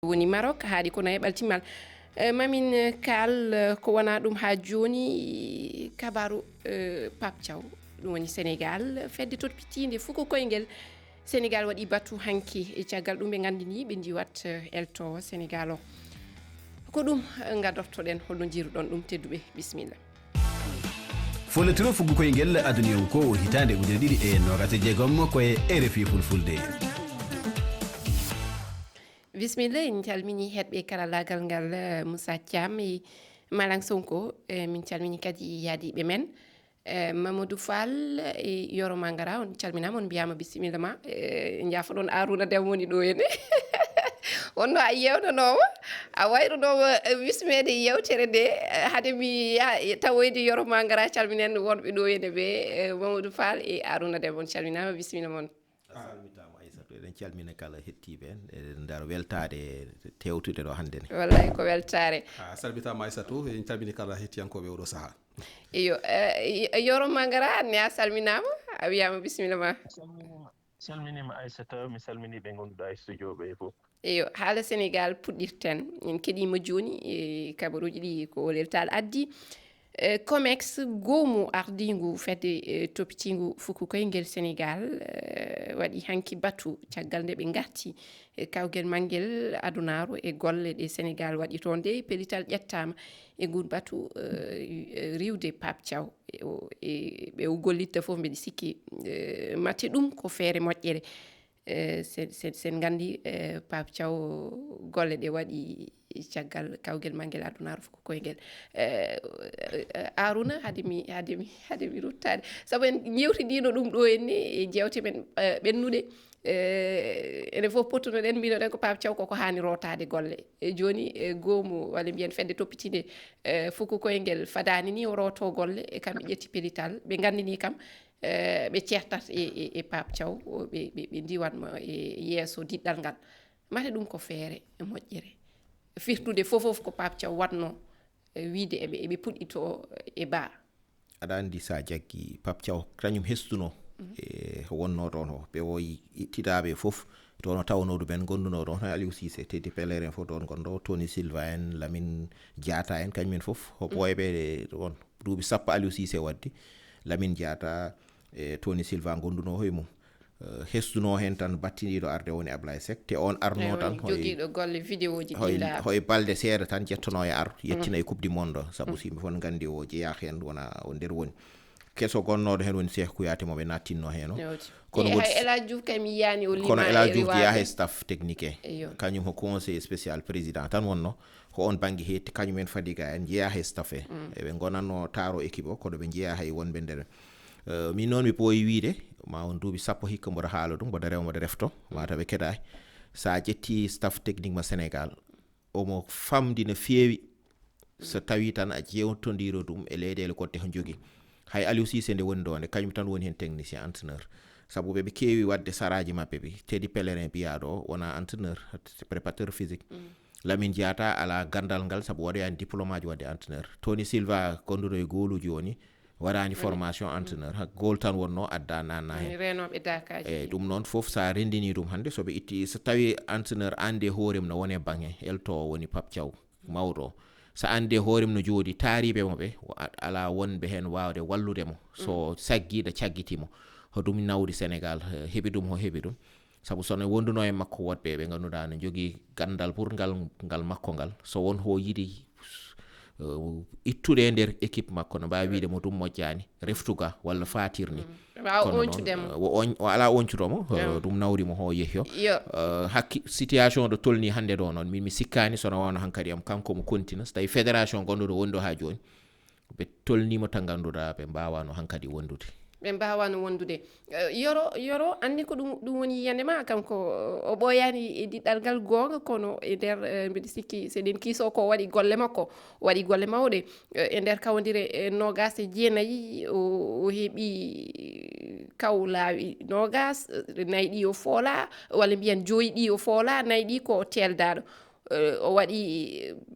woni Maroc haadi kono heɓal timmal mamin kal ko wona ɗum ha joni kabaru Pape Thiaw ɗum woni Sénégal fedde toppitinde fuko koyngel Sénégal waɗi batu hanki e caggal ɗum ɓe gandini ɓe jiwat elto Sénégal o ko ɗum gadortoɗen holno jiruɗon ɗum tedduɓe bisimilla. Folletino fugu koyngel aduna ko hitande ujune ɗiɗi e nogase jeegom koye RFI fulfulde. Bismillah en calmini heɗɓe karallagal ngal Moussa Thiam e Malang Sonko min calmini kadi yaadiɓe men Mamadou Fall e Yoro Mangara on calminama on mbiyama bisimilla ma jaafoɗon Arouna Deme woni ɗo henne wonno a yewnanoma a wayrunomo bismede yewtere nde hade mi tawoyde Yoro Mangara calminen wonɓe ɗo henne ɓe Mamadou Fall e Arouna Deme on calminama bisimilla moon. Eɗen calmina kala hettiɓe en eɗen daro weltade tewtude ɗo hande ne wallay ko weltare a salmitama Aissatou en calmini kala hettiyankoɓe oɗo saaha iyo Yoro Mangara ne a salminama a wiyama bisimilla ma. Salminima Aissatou mi salmini ɓe gonduɗa e studio ɓe fof. Eyo haala Sénégal puɗɗirten en keɗima joni e kabaruji ɗi ko leltal addi COMEX goomu ardingu fedde toppitingu fuku koyngel Sénégal waɗi hanki batu caggal nde ɓe garti kawgel manguel adunaru e golle ɗe Sénégal waɗi toon nde pellital ƴettama e ngun batu riwde Pape Thiaw ɓe gollitta foof mbeɗa sikki mate ɗum ko feere moƴƴere sen gandi Pape Thiaw golle ɗe waɗi caggal kawgel manguel adunaru fuko koyngel Arouna hade mi ruttade saabu en ñewtidino ɗum ɗo henni e jewte men ɓennuɗe enen fof pottunoɗen mbinoɗen ko Pape Thiaw koko hani rotade golle e joni goomu walla mbiyen fedde toppitinde fuko koyngel fadani ni o roto golle e kamɓe ƴetti pellital ɓe gandini kam ɓe certat e Pape Thiaw ɓe diwanmo e yeeso diɗɗal ngal mate ɗum ko feere e moƴƴere firtude fofof ko Pape Thiaw watno wiide eɓe puɗɗito e baa. aɗa andi sa jaggi Pape Thiaw kañum hestuno e wonno ɗon o ɓe woyi tiɗaɓe fof tono tawnoɗo men gonduno ɗon Aliou Cissé Teddy Pellerin fof ɗon gonɗo Tony Silva en Lamine Diatta en kañumen fof ho ɓoyeɓe ɗon duuɓi sappo Aliou Cissé waddi Lamine Diatta e Tony Silva gonduno hoye mum hestuno hen tan battiniɗo arde woni Ablaye Seck te on arno tan jogiɗo golle vidéo ji hoye balde seeɗa tan jettono e ar yettina e coupe du monde sabu simɓe fof gandi o jeeya hen wona o nder woni keso gonnoɗo hen woni Cheikh Kouyaté moɓe nattinno hen o kono Elhadji Diouf kam yiyani o kono Elhadji Diouf jeeya he staff technique kañum ko conseil spécial président tan wonno ko on banggue hetti kañumen Fadiga en jeeya he staff eɓe gonanno taro équipe o kono ɓe jeeya hay wonɓe nder min noon mi ɓooyi wiide ma on duuɓi sappo hikka mboɗo haala ɗum mboɗo rewa mboɗo refto mataw ɓe keɗani sa ƴetti staff technique mo Sénégal omo famdi no feewi so tawi tan a jewtodiro ɗum e leyɗele goɗɗe ho jogui hay Aliou Cissé nde woni ɗo nde kañum tan woni hen technicien entraîneur sabu ɓeɓe keewi wadde saraji mabɓe ɓe Teddy Pellerin biyaɗo wona entraîneur préparateur physique Lamine Diatta ala gandal ngal sabu waɗoyani diplôme aji wadde entraîneur Tony Silva gonduɗo e goluji woni waɗani formation entraîneur ha gol tan wonno adda nanna hen renoɓe dakaji e ɗum noon foof sa rendini ɗum hande soɓe itti so tawi entraîneur ande hoorem no wone bange elto woni Pape Thiaw mawɗo so ande hoorem no joodi taariɓe mo ɓe ala wonɓe hen wawde walludemo so saggiɗo caggitimo hoɗum nawdi Sénégal heeɓi ɗum ho heeɓi ɗum sabu sono wonduno e makko woɗɓe ɓe ganduɗa ne jogui gandal pour ngal makko ngal so won ho yiɗi ittude e nder équipe makko no mbawi wiide mo ɗum moƴƴani reftuga walla fatirni o ala oncutomo ɗum nawrimo ho yehyo hakki situation ɗo tolni hande ɗo noon min mi sikkani sono wawno hankkadi am kanko mo kontina so tawi fédération gonɗo wondi ɗo ha joni ɓe tolnimo tan ganduɗa ɓe mbawano hankkadi wondude ɓe mbawano wondude yoro andi ko ɗum woni yiyande ma kam ko o ɓoyani e diɗɗal ngal gonga kono e nder mbiɗa sikki seɗen kiiso ko waɗi golle makko waɗi golle mawɗe e nder kawdire nogas e jeenayyi o heeɓi kaw laawi nogas nayyi ɗi o foola walla mbiyen joyi ɗi o foola nayyi ɗi ko teldaɗo o waɗi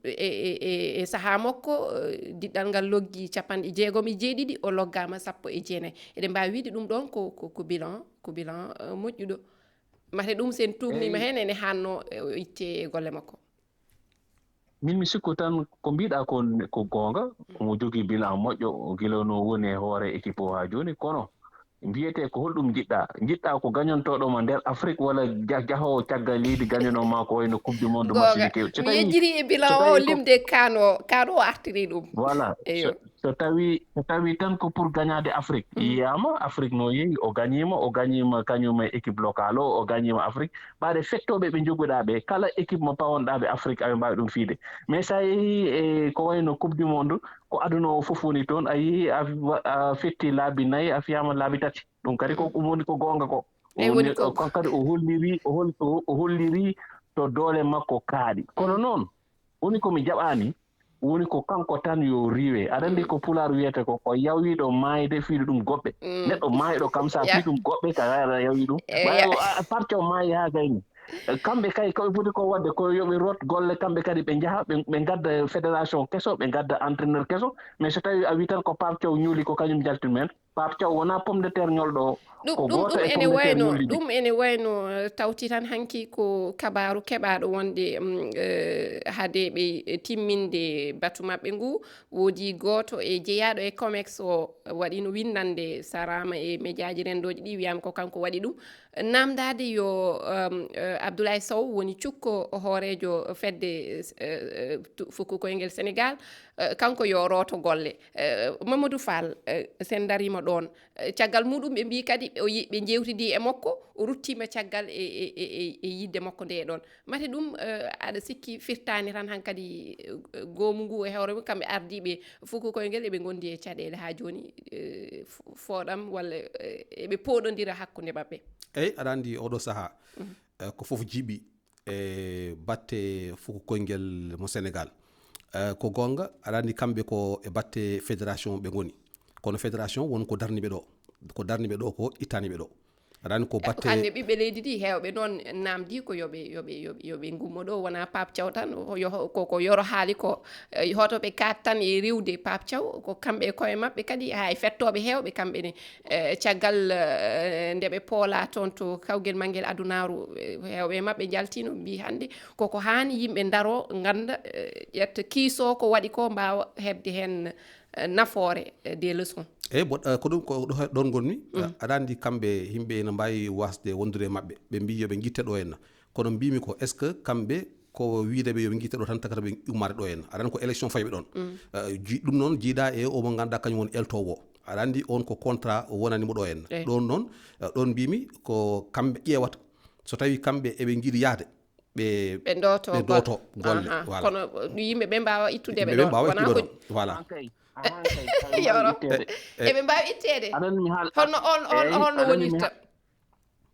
e saha makko diɗɗal ngal loggi 67 o loggama 19 eɗen mbawi wiide ɗum ɗon ko bilan moƴƴuɗo mate ɗum sen tumnima hen ene hanno itte golle makko. Min mi sikku tan ko mbiɗa ko goonga omo jogii bilan moƴƴo gila no woni e hoore équipe o haa jooni kono mbiyete ko holɗum jiɗɗa ko gagnantoɗoma nder Afrique walla jahowo caggal leydi gagnanoma ko wayno coupe du monde match ɗi kew mi yejjiri e bilan o limde kano o artiri ɗum voilà so tawi tan ko pour gagnade Afrique yiyama Afrique no yehi o gagnima kañum e équipe locale o gagnima Afrique ɓaade fettoɓe ɓe joguɗa ɓe kala équipe mo pawonɗaɓe Afrique aɓe mbawi ɗum fiide mais sa yehi ko wayno coupe du monde ko aduna o fof woni toon a yehi a fetti laabi 4 a fiyama laabi 3 ɗum kadi ko ɗum woni ko goonga ko kadi o holliri to doole makko kaaɗi kono noon woni komi jaɓani woni ko kanko tan yo riwe aɗa andi ko pular wiyete ko yawiɗo maayde fiiɗo ɗum goɓɓe neɗɗo maayiɗo kam sa fii ɗum goɓɓe ka aɗa yawi ɗum parco maayi haa gayni kamɓe kay koɓe foti ko wadde ko yoɓe rot golle kamɓe kadi ɓe njaha ɓe ngadda fédération keso ɓe ngadda entraîneur keso mais so tawi a wi tan ko Pape Thiaw ñuuli ko kañum jaltin men Pape Thiaw wona pomme de terre ñolɗo ko goto e pomme de terre ñolɗi ɗum ene wayno tawti tan hanki ko kabaru keɓaɗo wonde hade ɓe timminde batu maɓɓe ngu woodi goto e jeeyaɗo e comex o waɗino windande sarama e médiaji rendoji ɗi wiyama ko kanko waɗi ɗum namdade yo Abdoulaye Sow woni cukko hoorejo fedde fukku koyngel Sénégal kanko yo roto golle Mamadou Fall sen darima ɗon caggal muɗum ɓe mbi kadi ɓe jewtidi e makko o ruttima caggal e yidde makko nde ɗon mate ɗum aɗa sikki firtani tan hankkadi goomu ngu e hewre mum kamɓe ardiɓe fukku koyngel eɓe gondi e caɗele ha joni fooɗam walla eɓe poɗodira hakkude mabɓe eyyi aɗa andi oɗo saaha ko foof jiiɓi e batte fukku koyngel mo Sénégal ko gonga aɗa andi kamɓe ko e batte fédération ɓe goni kono fédération won ko darniɓe ɗo ko ittaniɓe ɗo aɗa andi ko batte hande ɓiɓɓe leydi ɗi hewɓe noon namdi ko yoɓe gummo ɗo wona Pape Thiaw tan koko yoro haali ko hotoɓe kat tan e riwde Pape Thiaw ko kamɓe koye mabɓe kadi hay fettoɓe hewɓe kamɓene caggal ndeɓe poola toon to kawguel manguel adunaru hewɓe mabɓe jaltino mbi hande koko hani yimɓe daro ganda ƴetta kiiso ko waɗi ko mbawa hebde hen nafoore des leçons eyyi ko ɗum ko ɗon gonmi aɗa andi kamɓe yimɓe ene mbawi wasde wondude maɓɓe ɓe mbi yoɓe guitte ɗo henna kono mbimi ko est ce que kamɓe ko wiideɓe yoɓe guitte ɗo tan takata ɓe ummade ɗo henna aɗa andi ko élection fayɓe ɗon ɗum noon jiiɗa e omo ganduɗa kañum woni eltowo aɗa andi on ko contrat wonanimo ɗo henna ɗon noon ɗon mbimi ko kamɓe ƴewata so tawi kamɓe eɓe jiiɗi yaade ɓe doto golle voilà kono yimɓe ɓe mbawa ittude ɓe ɗon voilà eɓe mbawi ittede holno on wonirta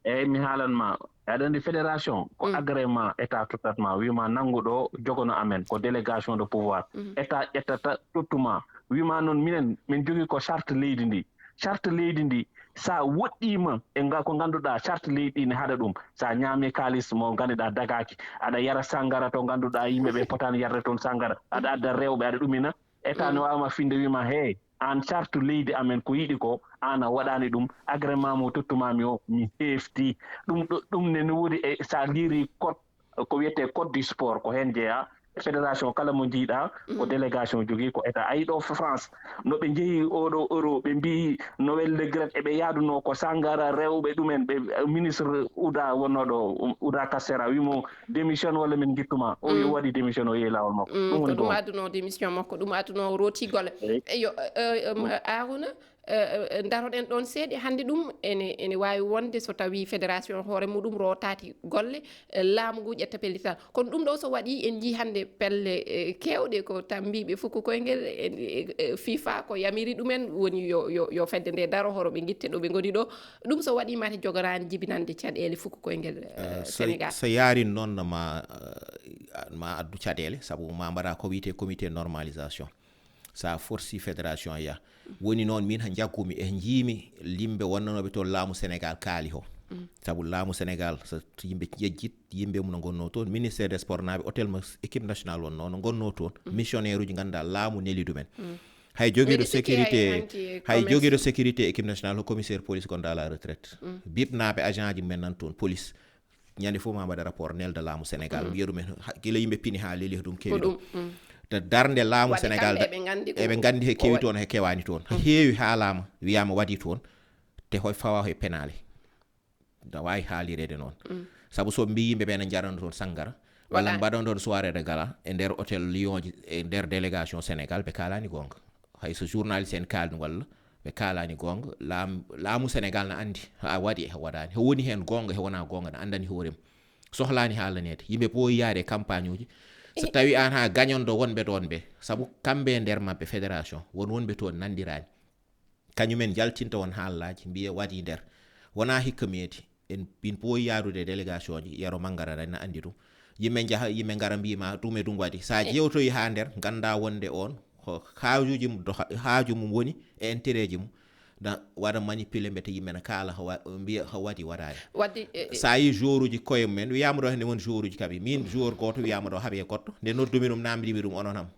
eyyi mi haalanma aɗa andi fédération ko agrément état totatma wima nanguɗo jogono amen ko délégation de pouvoir état ƴettata tottuma wima noon minen min jogui ko charte leydi ndi sa woɗɗima ko ganduɗa charte leydi ne haɗa ɗum sa ñaami kalis mo ganduɗa dagaki aɗa yara sangara to ganduɗa yimɓeɓe potani yarde toon sangara aɗa adda rewɓe aɗa ɗumina état ne wawma finde wima hey an charte leydi amen ko yiɗi ko an a waɗani ɗum agrément mo tottumami o mi hefti ɗum ne woodi e sa liiri code ko wiyete code du sport ko hen jeeya fédération kala mo jiiɗa ko délégation jogui ko état ayi ɗo France no ɓe jeehi oɗo euro ɓe mbi Noël Le Graët eɓe yaaduno ko sangara rewɓe ɗumen ɓe ministre Ouda wonnoɗo Ouda Castera wimo démission walla min guittuma o waɗi démission o yeehi lawol makko ɗum adduno démission makko ɗum adduno roti golle eyo Arouna daroɗen ɗon seeɗi hande ɗum ene wawi wonde so tawi fédération hoore muɗum rotati golle laamu ngu ƴetta pellital kono ɗum ɗo so waɗi en jii hande pelle kewɗe ko tambiɓe fukku koyngel FIFA ko yamiri ɗumen woni yo fedde nde daro horo ɓe guitte ɗo ɓe goni ɗo ɗum so waɗi mate jogorani jibinande caɗele fukku koyngel Sénégal so yaari noon ma addu caɗele saabu ma mbaɗa ko wiyete comité normalisation sa forci fédération ya woni noon min jaggumi e jiimi limbe wonnanoɓe to laamu Sénégal kaali ho sabu laamu Sénégal so yimɓe jejjit yimɓe mum no gonno toon ministére des sports naɓe hôtel mo équipe nationale wonno no gonno toon missionnaire uji ganduɗa laamu neli ɗumen hay joguiɗo sécurité équipe nationale ko commissaire police gonɗa à la retraite bipnaɓe agent ji men nan toon police ñande fof ma mbaɗa rapport nelda laamu sénégal mbiya ɗumen gila yimɓe pini ha leli ɗum kewi ɗum te darde laamu sénégal eɓe gandi he kewi toon he kewani toon heewi haalama wiyama waɗi toon te hoy fawa hoye penale da wawi haalirede noon saabu so mbi yimɓe ɓe ne jarano toon sangara walla mbaɗon ɗon soirée de gala e nder hôtel Lyon e nder délégation sénégal ɓe kalani gonga hay so journaliste en kalni walla ɓe kalani gonga laamu sénégal ne andi ha waɗi e waɗani he woni hen gonga he wona gonga ne andani hoorema sohlani haalanede yimɓe ɓooyi yaade campagne uji so tawi an ha gagnonɗo wonɓe ɗon ɓe saabu kamɓe nder mabɓe fédération wonɓe toon nandirani kañumen jaltinta won haallaji mbiya waɗi nder wona hikka meeti en bin ɓooyi yarude délégation ji yero mangara ne andi ɗum yimɓe jaha yimɓe ngara mbima ɗum e ɗum waɗi sa jewtoyi ha nder ganda wonde on haajuji mum haaju mum woni e intérêt ji mum da waɗa manipulé mbete yimɓe ne kaala mbiya waɗi waɗani sa yi jour uji koye mumen wiyama ɗo hende won jour uji kaɓe min jour goto wiyama ɗo haaɓe goɗɗo nde noddumi ɗum namdimi ɗum onon ham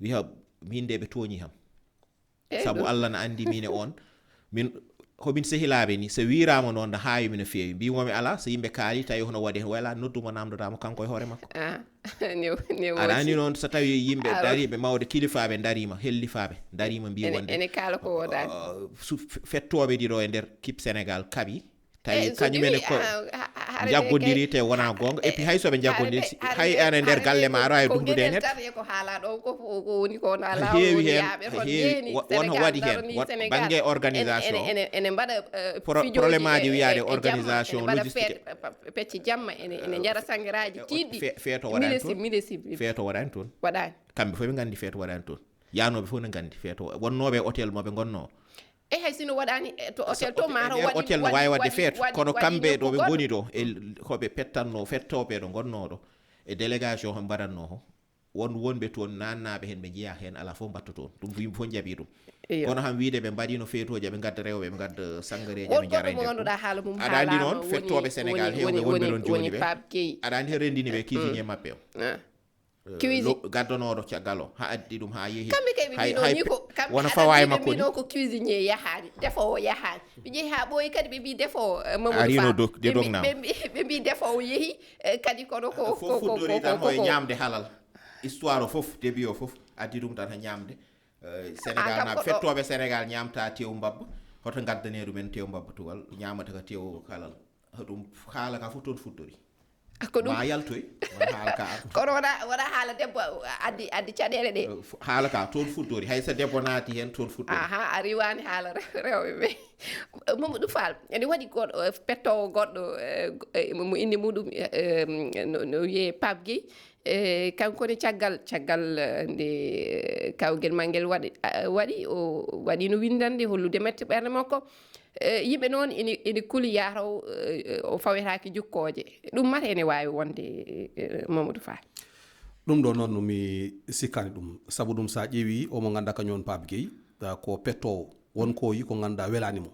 wiya min de ɓe tooñi ham saabu Allah ne andi min e on min homin sehilaɓe ni so wirama noon no hawimi no fewi mbimomi ala so yimɓe kaali tawi hono waɗi hen wala noddumo namdodamo kanko e hoore makko aɗa andi noon so tawi yimɓe dariɓe mawde kilifaɓe darima hellifaɓe darima mbi wonde ene kala ko wodani fettoɓe ɗiɗo e nder kip sénégal kaaɓi tawi kañumene ko jaggodiri te wona gonga et puis hay soɓe jaggodiri hay ene nder galle ma aɗa wawi dumdude hen heewi hen won waɗi hen banggue organisation ene mbaɗa probléme aji wiyade organisation logistique pecce jamma ene jara sangiraji tiɗɗi feeto waɗani toon kamɓe fof ɓe gandi feeto waɗani toon yanoɓe fof ne gandi feeto wonnoɓe hôtel moɓe gonno hay sino waɗani to hôtel to maro waɗi hôtel no wawi wadde feeto kono kamɓe ɗo ɓe goni ɗo e hoɓe pettanno fettoɓe ɗo gonno ɗo e délégation ho mbaɗanno ho wonɓe toon nannaɓe hen ɓe jiiya hen ala fof mbatta toon ɗum yimɓe fof jaaɓi ɗum kono ham wiide ɓe mbaɗino feetoji ɓe gadda rewɓe ɓe gadda sangareji ɓe jara aɗa andi noon fettoɓe sénégal hewɓe wonɓe ɗon joni ɓe aɗa andi he rendini ɓe cuisinier mabɓe o gaddanoɗo caggal o ha addi ɗum ha yeehi wona fawa e makko ni ko cuisinier yahani defowo yahani ɓe jeehi ha ɓooyi kadi ɓe mbi defowo arino de dognam ɓe mbi defowo yeehi kadi kono ko fuddori tan hoye ñamde halal histoire o foof début o foof addi ɗum tan ha ñamde sénégal naɓe fettoɓe sénégal ñamta tew mbabba hoto gaddane ɗumen tew mbabba tuwal ñamata ka tew halal ɗum haala ka fof toon fuddori ko ɗum ma yaltoy haala ka kono wona haala debbo addi caɗele ɗe haala ka toon fuddori hay so debbo naati hen toon fuddori a riwani haala rewɓe ɓe Mamadou Fall ene waɗi goɗɗo pettowo goɗɗo mo inde muɗum no wiye Pape Gueye kankone caggal nde kawguel manguel waɗi o waɗi no windande hollude mette ɓerde makko yimɓe noon ene kuuli yataw o fawetake jukkoje ɗum mata ene wawi wonde Mamadou Fall ɗum ɗo noon mi sikkani ɗum saabu ɗum sa ƴeewi omo ganda kañum on Pape Gueye ko pettowo wonko yi ko ganda welanimo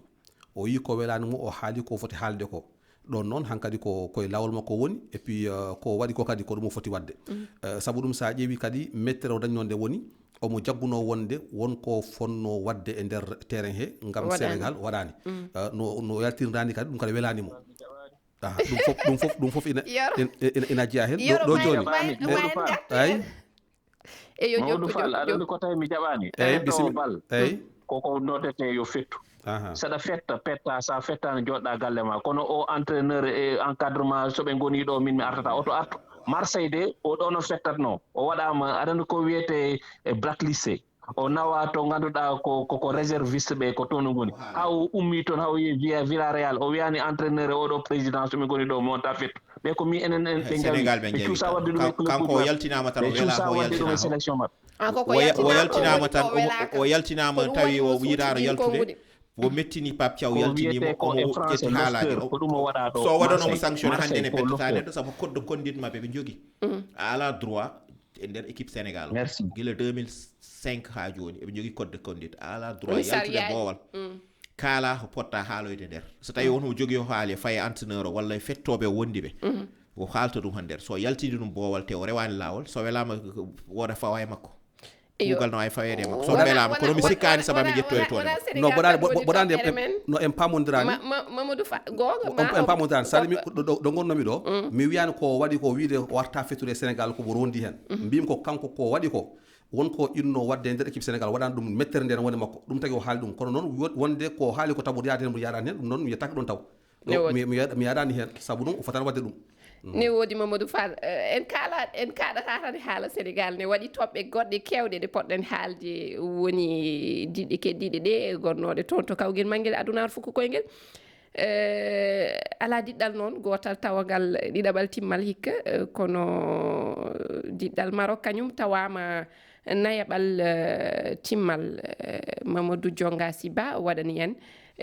o yi ko welanimo o haali ko foti haalde ko ɗon noon hankkadi koye lawol makko woni et puis ko waɗi ko kadi ko ɗum o foti wadde saabu ɗum sa ƴeewi kadi mettere o dañno nde woni omo jagguno wonde wonko fonno wadde e nder terrain he gam sénégal waɗani no yaltirrani kadi ɗum kadi welanimo ɗum fof ina jeeya hen ɗo joni ay Mamadou Fall aɗa ko tawi mi jaɓani bisimilla eyyi koko nodete yo fettu saɗa petta sa fettano joɗɗa galle ma kono o entraîneur e encadrement soɓe goni ɗo min mi artata oto artu Marseille de o ɗo no fettatno o waɗama aɗa ko wiyete blacklisté o nawa to ganduɗa ko réserviste ɓe ko toon goni ha o ummi toon ha o yi Villarreal o wiyani entraîneur e oɗo président soɓe goni ɗo mi wonta fettu ɓe ko mi enen ɓe jaɓi cuusa wadde ɗum kanko o yaltinama tan o wela o yaltinama sélection maɓɓe o yaltinama tan o yaltinama tawi o wiirano yaltude wo mettini Pape Thiaw yaltinimo omo ƴetti haalaji ɗo so waɗanomo sanctionné hannde ne pettata neɗɗo saabu code de conduite maɓɓe ɓe jogui a ala droit e nder équipe sénégal guila 2005 ha joni eɓe jogui code de conduite a ala droit yaltude boowal kaala ko potta haaloyde nder so tawi won jogui o haali faye entraîneur o walla fettoɓe wondi ɓe o haalta ɗum han nder so yaltidi ɗum boowal te o rewani lawol so welama woda fawa e makko kuugal no ay fawede makko so belama kono mi sikkani sababu mi jetto e toon no boɗande no en pamodirani Mamadou Fa gonga en pamodirani salimi ɗo gonnomi ɗo mi wiyani ko waɗi ko wiide warta fettude Sénégal ko mo rondi hen mbimi ko kanko ko waɗi ko wonko inno wadde nder équipe Sénégal waɗani ɗum mettere nden woni makko ɗum tagi o haali ɗum kono noon wonde ko haali ko tabu yaade hen mo yaɗani hen ɗum noon mi yettaki ɗon taw mi yaɗani hen saabu ɗum o fotani wadde ɗum ne woodi Mamadou Fall en kaɗata tan haala Sénégal ne waɗi toɓɓe goɗɗe kewɗe ɗe poɗɗen haalde woni diɗɗe keddiɗe ɗe gonnoɗe toon to kawguel manguel adunaru fukko koyngel ala diɗɗal noon gotal tawagal ɗiɗaɓal timmal hikka kono diɗɗal Maroc kañum tawama nayaɓal timmal Mamadou Dionga Sy Ba waɗani en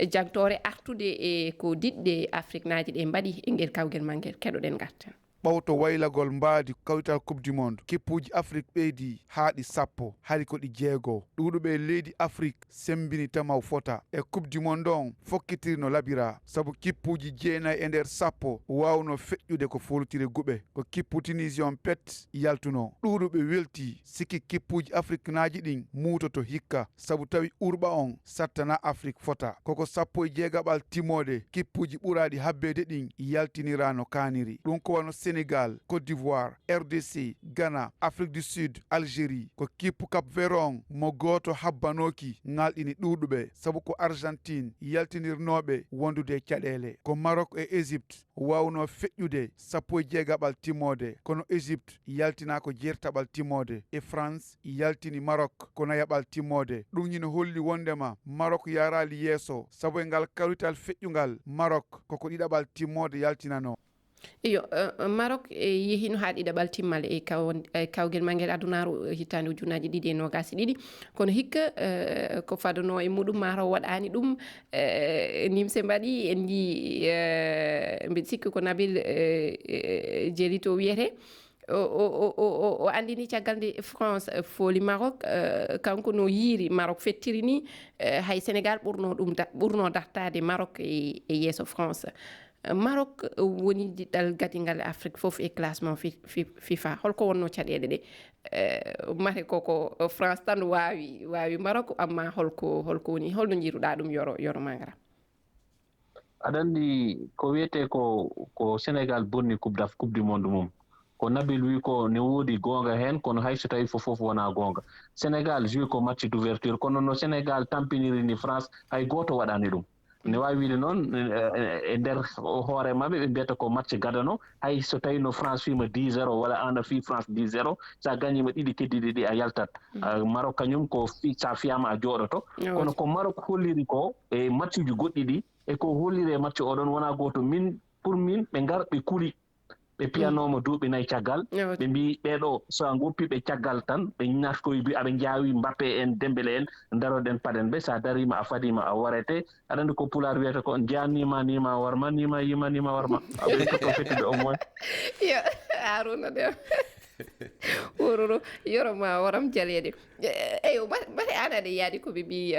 jagtore artude e ko diɗɗe Afrique naji ɗe mbaɗi e ngel kawgel mangel keɗoɗen garten ɓawto waylagol mbaadi kawital coupe du monde keppuji afrique ɓeydi haaɗi 10 hari ko ɗi 6 ɗuɗuɓe leydi afrique sembini tamaw fota e coupe du monde on fokkitiri no labira sabu kippuji 9 e nder 10 wawno feƴƴude ko foltire guɓe ko kippu tunision pet yaltuno ɗuɗuɓe welti sikki kippuji afrique naji ɗin muutoto hikka sabu tawi urɓa on sattana afrique fota koko 16 timode kippuji ɓuraɗi habbede ɗin yaltinirano kaniri ɗum ko wano Sénégal, Côte d'Ivoire, RDC, Ghana, Afrique du Sud, Algérie, ko kippu Cap Vert mo goto habbanoki ngalɗini ɗuɗuɓe sabu ko Argentine yaltinirnoɓe wondude caɗele ko Maroc e Égypte wawno feƴƴude 16 timode kono Égypte yaltina ko jertaɓal timode e France yaltini Maroc kono yaɓal timode ɗum ñino holli wondema Maroc yarali yeeso sabu e ngal kawital feƴƴugal Maroc koko ɗiɗaɓal timode yaltinano iyo Maroc yehino ha ɗiɗaɓal timmal e kawgel mangel adunaru hitande ujunaji 2022 kono hikka ko fadano e muɗum mataw waɗani ɗum nimse mbaɗi en ji mbiɗa sikki ko Nabil Djelito wiyete o andini caggal nde France fooli Maroc kanko no yiiri Maroc fettiri ni hay Sénégal ɓurno dartade Maroc e yeeso France Maroc woni diɗɗal gadingal Afrique fof e classement FIFA holko wonno caɗele ɗe mate koko France tan wawi Maroc amma holko woni holno jiiruɗa ɗum yoro magara aɗa andi ko wiyete ko Sénégal bonni coupe du monde mum ko Nabil wi ko ne woodi gonga hen kono hay so tawi fof wona gonga Sénégal joue ko match d'ouverture kono no Sénégal tampiniri ni France hay goto waɗani ɗum ne wawi wiide noon e nder hoore maɓɓe ɓe mbiyata ko match gadano hay so tawi no France fima 10-0 walla an a fi France 10-0 sa gagnima ɗiɗi keddiɗi ɗi a yaltat Maroc kañum ko sa fiyama a jooɗoto kono ko Maroc holliri ko e match uji goɗɗi ɗi e ko holliri e match oɗon wona goto pour min ɓe ngar ɓe kuuli ɓe piyanoma duuɓi 4 caggal ɓe mbi ɓeɗo so a goppiɓe caggal tan ɓe naftoyi bi aɓe jaawi Mbappé en Dembélé en daroɗen paɗen ɓe sa darima a fadima a warete aɗa andi ko Pulaar wiyata ko jeannima nima warma nima yima nima warma aɓe toto fettude au moins yo Harouna de wororo yoroma waram jaleede eyo bate an aɗa yaadi koɓe mbi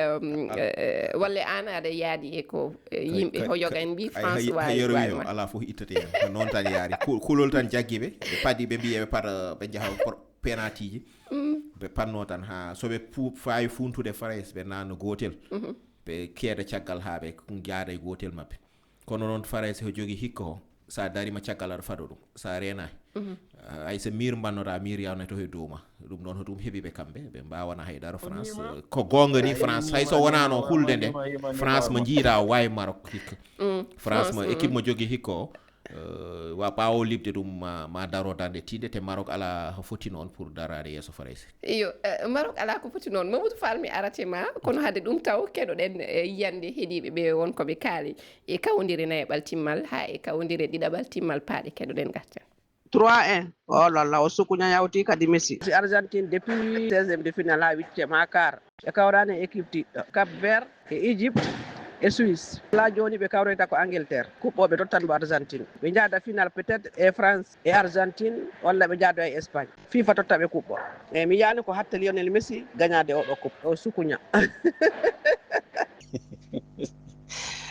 walla an aɗa yaadi e ko yimɓe hoyoga en mbi France wawi ala fof ittete hen noon tan yaari kulol tan jaggiɓe ɓe paadi ɓe mbi eɓe paɗa ɓe jaaha penalty ji ɓe panno tan ha soɓe fawi funtude France ɓe nanno gotel ɓe keeda caggal ha ɓe jaada e gotel mabɓe kono noon France ho jogui hikka o sa darima caggal aɗa faɗo ɗum sa renani ay so miir bannoɗa miir yawna to he duuma ɗum noon hoɗum heeɓiɓe kamɓe ɓe mbawana haydara France ko gonga ni France hay so wonano hulde nde France mo jiiɗa wawi Maroc hikka France mo équipe mo jogui hikka o wa ɓawo libde ɗum ma daro dande tinde te Maroc ala foti noon pour darade yeeso France iyo Maroc ala ko foti noon Mamadou Fall mi aratema kono hade ɗum taw keɗoɗen yiyande heeɗiɓe ɓe wonkoɓe kaali e kawodiri nayaɓal timmal ha e kawodiri ɗiɗaɓal timmal paaɗe keɗoɗen garten 3-1 oh là là o sukuña yawti kadi Messi Argentine depuis 16e de finale ha 8e ha quart ɓe kawrani équipe tiɗɗo Cap Vert e Égypte e Suisse la joni ɓe kawreta ko Angleterre kuɓɓoɓe tottanmo Argentine ɓe jaada final peut-être e France e Argentine walla ɓe jaado e Espagne FIFA tottaɓe kuɓɓo e mi yiyani ko hatta Lionel Messi gagnade oɗo coupe o sukuña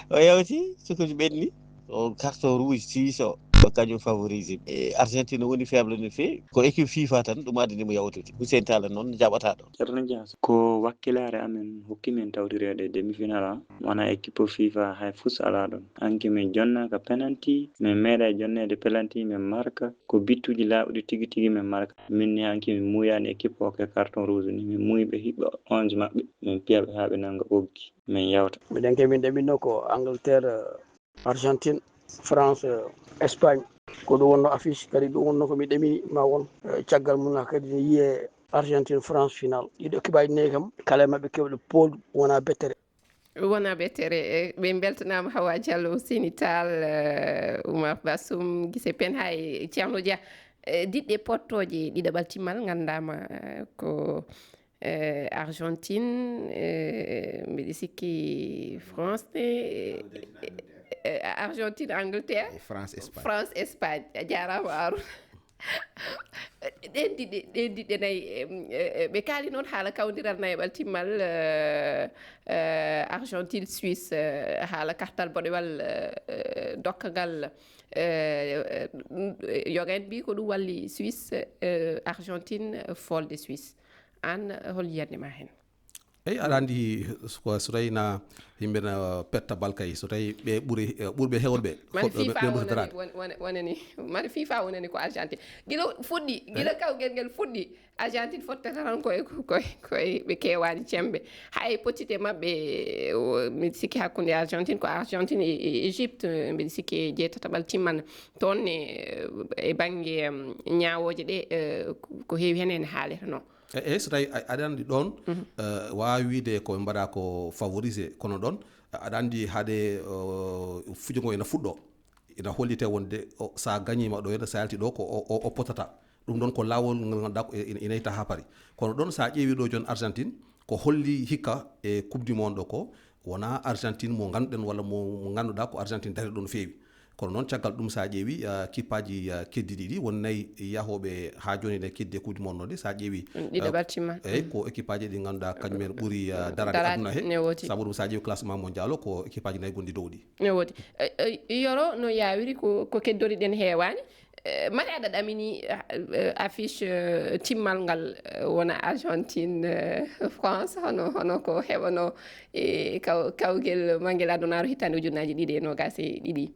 o yawti sukuji ɓenni o carton rouge 6 o ko kañum favorise e Argentine woni faible no feewi ko équipe FIFA tan ɗum addani mo yawtude Hussein Talla noon jaɓata ɗo ceerno Dias ko wakkilare amen hokkimin tawtirede demi-finale wona équipe FIFA hay fus ala ɗon hanki min jonnaka penalty min meeɗa jonnede penalty min marka ko bittuji laaɓuɗi tigi tigi min marka minni hanki min muuyani équipe o ke carton rouge ni min muuyiɓe hiɓɓe 11 maɓɓe min piyaɓe haa ɓe nanga ɓoggi min yawta miɗen ke min ɗeɓinno ko Angleterre Argentine France Espagne ko ɗum wonno affiche kadi ɗum wonno ko mi ɗemini ma won caggal mum kadi ne yiye Argentine France final ɗiɗo kibaji nayi kam kala maɓɓe kewɗe pool wona bettere ɓe beltanama Hawa Diallo Sénital Oumar Bassoum Guissé Pène hay Thierno Dia diɗɗe pottoje ɗiɗaɓal timmal gandama ko Argentine mbiɗa sikki France Argentine Angleterre France Espagne a jarama Arouna ɗen diɗɗe nayyi ɓe kaali noon haala kawdiral nayaɓal timmal Argentine Suisse haala kartal boɗewal dokkagal yogen mbi ko ɗum walli Suisse Argentine folde Suisse an hol yiyannema hen eyi aɗa andi so tawi na yimɓe na petta bal kay so tawi ɓe ɓurɓe hewlɓe wonani mane FIFA wonani ko Argentine gila fuɗɗi gila kawgel ngel fuɗɗi Argentine fottata tan koye ɓe kewani cembe hay potite mabɓe mbiɗa sikki hakkude Argentine ko Argentine e Égypte mbiɗa sikki e jeetataɓal timman toon e banggue ñawoje ɗe ko heewi hen ene haaleta noon eyi so tawi aɗa andi ɗon wawi wiide ko mbaɗa ko favorisé kono ɗon aɗa andi haade fijo ngo ena fuɗɗo ina hollite wonde sa gagnima ɗo henna sa yalti ɗo ko o potata ɗum ɗon ko lawol ngal ganduɗa ko ina yitta ha paari kono ɗon sa ƴeewi ɗo joni Argentine ko holli hikka e coupe du monde ɗo ko wona Argentine mo ganduɗen walla mo ganduɗa ko Argentine dari ɗo no feewi kono noon caggal ɗum sa ƴeewi kippaji keddiɗi ɗi won nayyi yahoɓe ha joni ne kedde coupe du monde ɗi sa ƴeewi eyyi ko équipe aji ɗi ganduɗa kañumen ɓuuri darade aduna he saabu ɗum sa ƴeewi classement mondial o ko équipe aji nayyi gonɗi dow ɗi ne woodi yoro no yawiri ko keddoriɗen heewani mari aɗa ɗamini affiche timmal ngal wona Argentine France hono ko heɓano e kawgel manguel adunaro hitande ujunnaji ɗiɗi e nogas e ɗiɗi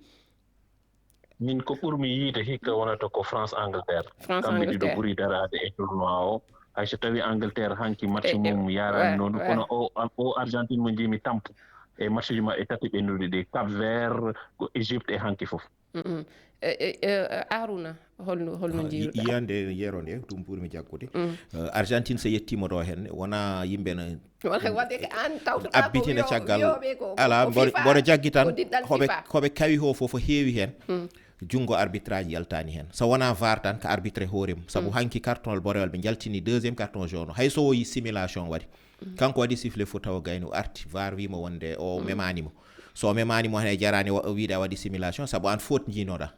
min ko ɓurmi yiide hikka wonata ko France Angleterre kamɓe ɗiɗo ɓuuri darade e tournoi o hayso tawi Angleterre hanki match mum yarani noon kono o Argentine mo jimi tampu e match ji maɓɓe tati ɓennuɗi ɗi Cap Vert ko Égypte e hanki fof Arouna holno jiiruɗa yiyande yeero nde ɗum ɓurmi jaggude Argentine so yettima ɗo hen wona yimɓe no abbitina caggal ala mboɗo jaggi tan hoɓe kawi ho fofo heewi hen jungo arbitrage yaltani hen so wona VAR tan ko arbitre hoorem saabu hanki carton borewal ɓe jaltini deuxiéme carton jaune hayso o yi simulation waɗi kanko waɗi sifflet fo tawa gayni o arti VAR wimo wonde o memanimo so memanimo hen e jarani wiide a waɗi simulation saabu an faute jinoɗa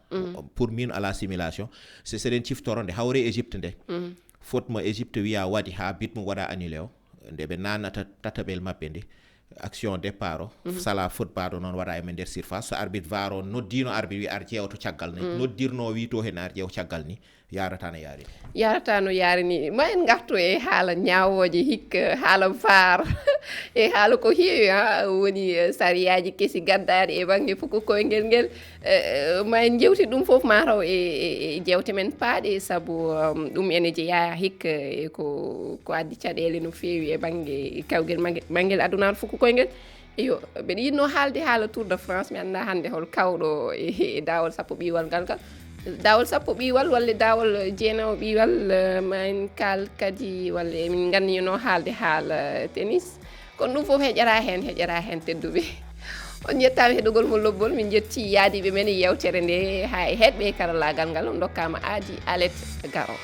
pour min ala simulation so seɗen ciftoronde hawre Égypte nde faute mo Égypte wiya waɗi ha bit mo waɗa annulé o nde ɓe nannata tataɓel mabɓe ndi action départ o sala faute baɗo noon waɗa e nder surface so arbitre VAR o noddino arbitre wi ar ƴeewto caggal ni noddirno wi to hen ar ƴeew caggal ni yarata no yarini ma en gartu e haala ñawoje hikka haala VAR e haala ko heewi woni sariyaji kesi gaddaɗe e banggue foko koyngel ngel ma en jewti ɗum foof mataw e jewte men paaɗe saabu ɗum ene jeeya hikka ko addi caɗele no feewi e banggue kawguel manguel adunaru foko koyngel yo mbeɗa yinno haalde haala Tour de France mi anda hande hol kawɗo e dawol sappo ɓiwal ngal dawol sappo ɓiwal walla dawol jeenawo ɓiwal ma en kal kadi walla min gandino haalde haala tennis kono ɗum foof heƴara hen tedduɓe on jettama heɗugol mo lobbol min jetti yaadiɓe men e yewtere nde ha e heɗɓe karallagal ngal on dokkama aadi Alet Garo